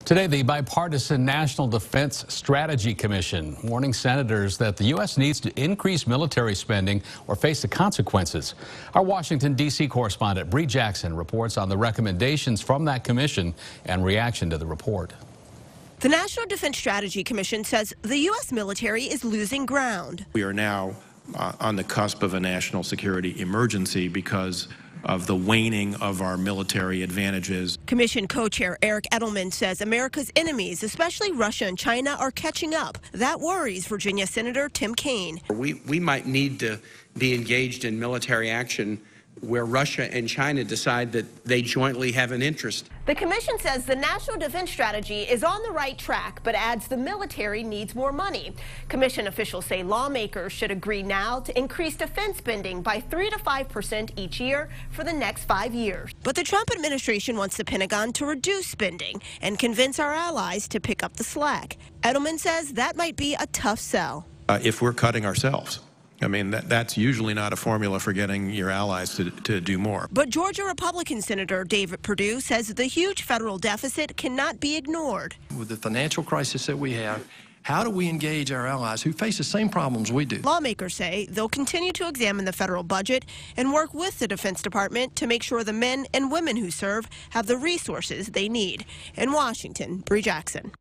Today, the bipartisan National Defense Strategy Commission warning senators that the U.S. needs to increase military spending or face the consequences. Our Washington, D.C. correspondent Bree Jackson reports on the recommendations from that commission and reaction to the report. The National Defense Strategy Commission says the U.S. military is losing ground. We are now on the cusp of a national security emergency because of the waning of our military advantages. Commission co-chair Eric Edelman says America's enemies, especially Russia and China, are catching up. That worries Virginia Senator Tim Kaine. We might need to be engaged in military action where Russia and China decide that they jointly have an interest. The commission says the national defense strategy is on the right track, but adds the military needs more money. Commission officials say lawmakers should agree now to increase defense spending by 3 to 5% each year for the next 5 years. But the Trump administration wants the Pentagon to reduce spending and convince our allies to pick up the slack. Edelman says that might be a tough sell. If we're cutting ourselves. I mean, that's usually not a formula for getting your allies to do more. But Georgia Republican Senator David Perdue says the huge federal deficit cannot be ignored. With the financial crisis that we have, how do we engage our allies who face the same problems we do? Lawmakers say they'll continue to examine the federal budget and work with the Defense Department to make sure the men and women who serve have the resources they need. In Washington, Bree Jackson.